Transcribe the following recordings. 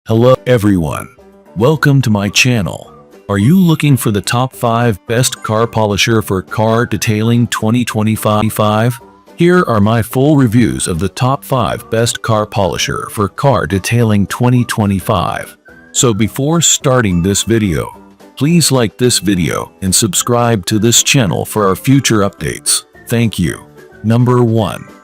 Hello everyone, welcome to my channel. Are you looking for the top 5 best car polisher for car detailing 2025? Here are my full reviews of the top 5 best car polisher for car detailing 2025. So before starting this video, please like this video and subscribe to this channel for our future updates. Thank you. Number 1.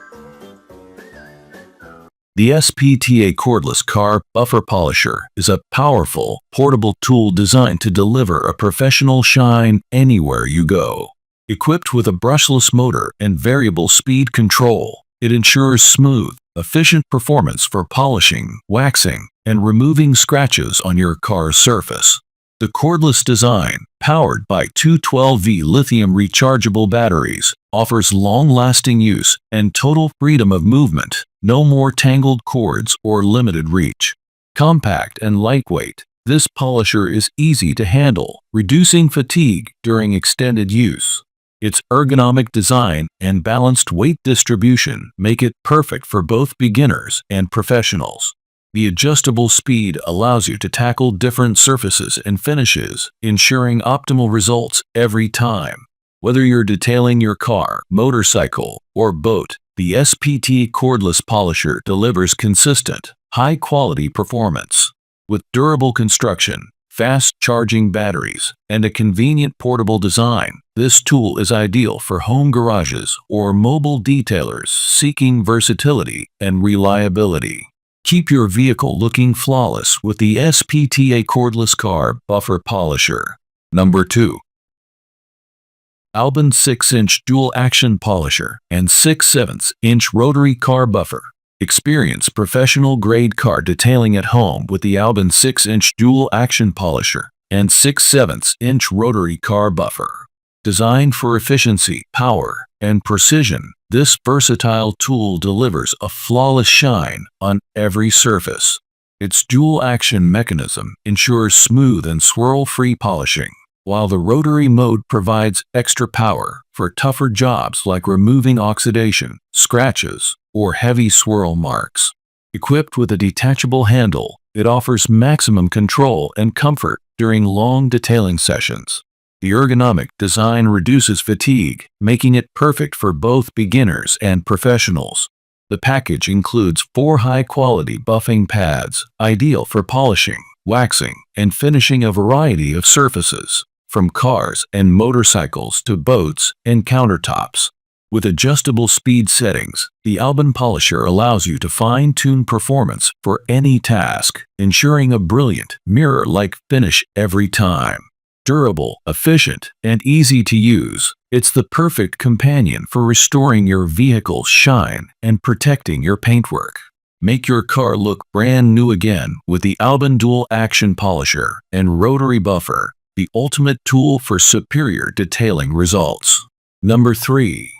The SPTA Cordless Car Buffer Polisher is a powerful, portable tool designed to deliver a professional shine anywhere you go. Equipped with a brushless motor and variable speed control, it ensures smooth, efficient performance for polishing, waxing, and removing scratches on your car's surface. The cordless design, powered by 212V lithium rechargeable batteries, offers long-lasting use and total freedom of movement. No more tangled cords or limited reach. Compact and lightweight, this polisher is easy to handle, reducing fatigue during extended use. Its ergonomic design and balanced weight distribution make it perfect for both beginners and professionals. The adjustable speed allows you to tackle different surfaces and finishes, ensuring optimal results every time. Whether you're detailing your car, motorcycle, or boat, the SPTA cordless polisher delivers consistent, high-quality performance. With durable construction, fast-charging batteries, and a convenient portable design, this tool is ideal for home garages or mobile detailers seeking versatility and reliability. Keep your vehicle looking flawless with the SPTA Cordless Car Buffer Polisher. Number 2. AOBEN 6-inch dual-action polisher and 6/7-inch rotary car buffer. Experience professional-grade car detailing at home with the AOBEN 6-inch dual-action polisher and 6/7-inch rotary car buffer. Designed for efficiency, power, and precision, this versatile tool delivers a flawless shine on every surface. Its dual-action mechanism ensures smooth and swirl-free polishing, while the rotary mode provides extra power for tougher jobs like removing oxidation, scratches, or heavy swirl marks. Equipped with a detachable handle, it offers maximum control and comfort during long detailing sessions. The ergonomic design reduces fatigue, making it perfect for both beginners and professionals. The package includes 4 high-quality buffing pads, ideal for polishing, waxing, and finishing a variety of surfaces, from cars and motorcycles to boats and countertops. With adjustable speed settings, the AOBEN polisher allows you to fine-tune performance for any task, ensuring a brilliant, mirror-like finish every time. Durable, efficient, and easy to use, it's the perfect companion for restoring your vehicle's shine and protecting your paintwork. Make your car look brand new again with the AOBEN Dual Action Polisher and Rotary Buffer, the ultimate tool for superior detailing results. Number 3.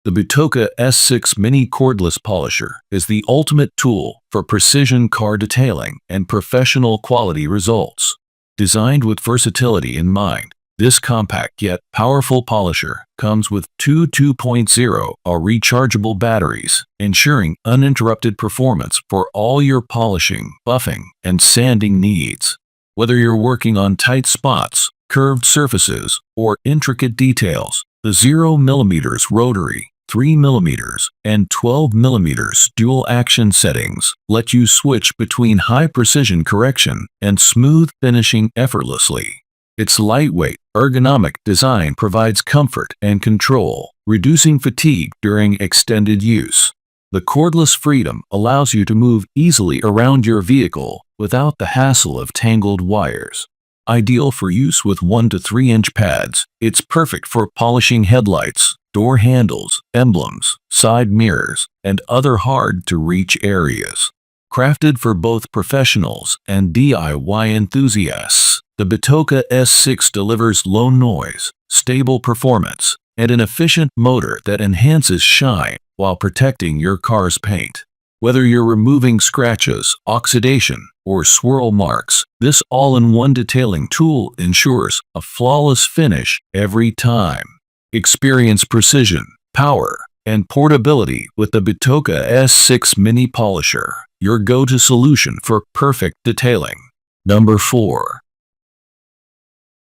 The BATOCA S6 Mini Cordless Polisher is the ultimate tool for precision car detailing and professional quality results. Designed with versatility in mind, this compact yet powerful polisher comes with two 2.0 or rechargeable batteries, ensuring uninterrupted performance for all your polishing, buffing, and sanding needs. Whether you're working on tight spots, curved surfaces, or intricate details, the 0mm rotary, 3mm, and 12mm dual-action settings let you switch between high-precision correction and smooth finishing effortlessly. Its lightweight, ergonomic design provides comfort and control, reducing fatigue during extended use. The cordless freedom allows you to move easily around your vehicle without the hassle of tangled wires. Ideal for use with 1 to 3-inch pads, it's perfect for polishing headlights, door handles, emblems, side mirrors, and other hard-to-reach areas. Crafted for both professionals and DIY enthusiasts, the BATOCA S6 delivers low noise, stable performance, and an efficient motor that enhances shine while protecting your car's paint. Whether you're removing scratches, oxidation, or swirl marks, this all-in-one detailing tool ensures a flawless finish every time. Experience precision, power, and portability with the BATOCA S6 Mini Polisher. your go-to solution for perfect detailing. Number 4.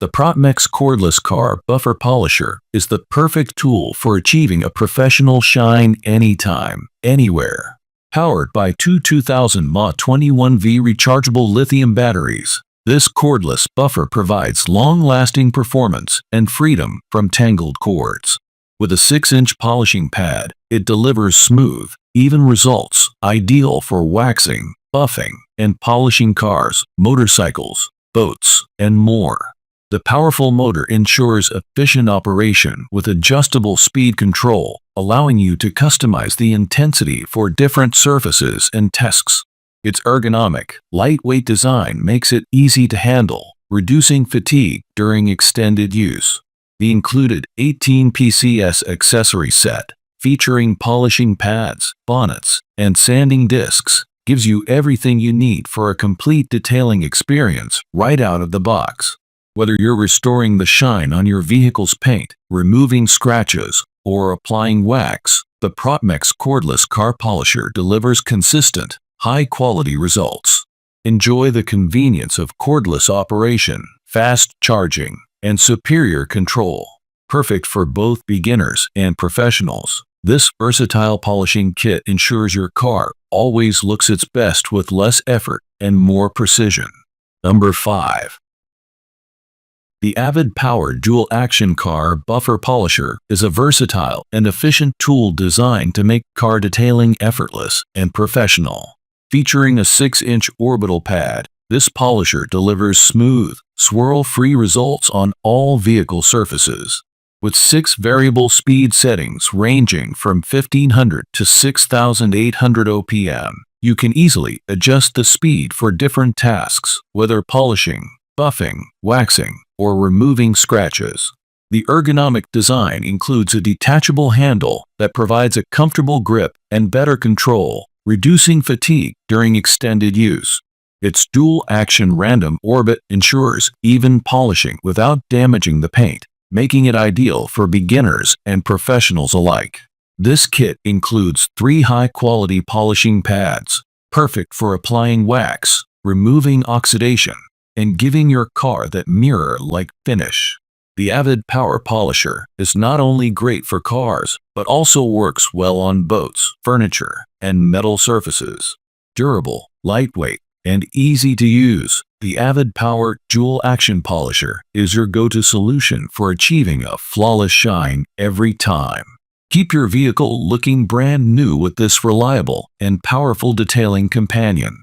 The Protmex Cordless Car Buffer Polisher is the perfect tool for achieving a professional shine anytime, anywhere. Powered by two 2000 mAh 21V rechargeable lithium batteries, this cordless buffer provides long-lasting performance and freedom from tangled cords. With a 6-inch polishing pad, it delivers smooth, even results, ideal for waxing, buffing, and polishing cars, motorcycles, boats, and more. The powerful motor ensures efficient operation with adjustable speed control, allowing you to customize the intensity for different surfaces and tasks. Its ergonomic, lightweight design makes it easy to handle, reducing fatigue during extended use. The included 18 PCS accessory set, featuring polishing pads, bonnets, and sanding discs, gives you everything you need for a complete detailing experience right out of the box. Whether you're restoring the shine on your vehicle's paint, removing scratches, or applying wax, the Protmex Cordless Car Polisher delivers consistent, high-quality results. Enjoy the convenience of cordless operation, fast charging, and superior control. Perfect for both beginners and professionals, this versatile polishing kit ensures your car always looks its best with less effort and more precision. Number 5. The AVID Power Dual Action Car Buffer Polisher is a versatile and efficient tool designed to make car detailing effortless and professional. Featuring a 6-inch orbital pad, this polisher delivers smooth, swirl-free results on all vehicle surfaces. With 6 variable speed settings ranging from 1500 to 6800 OPM, you can easily adjust the speed for different tasks, whether polishing, buffing, waxing, or removing scratches. The ergonomic design includes a detachable handle that provides a comfortable grip and better control, reducing fatigue during extended use. Its dual-action random orbit ensures even polishing without damaging the paint, making it ideal for beginners and professionals alike. This kit includes 3 high-quality polishing pads, perfect for applying wax, removing oxidation, and giving your car that mirror-like finish. The AVID Power Polisher is not only great for cars, but also works well on boats, furniture, and metal surfaces. Durable, lightweight, and easy to use, the AVID Power Dual Action Polisher is your go-to solution for achieving a flawless shine every time. Keep your vehicle looking brand new with this reliable and powerful detailing companion.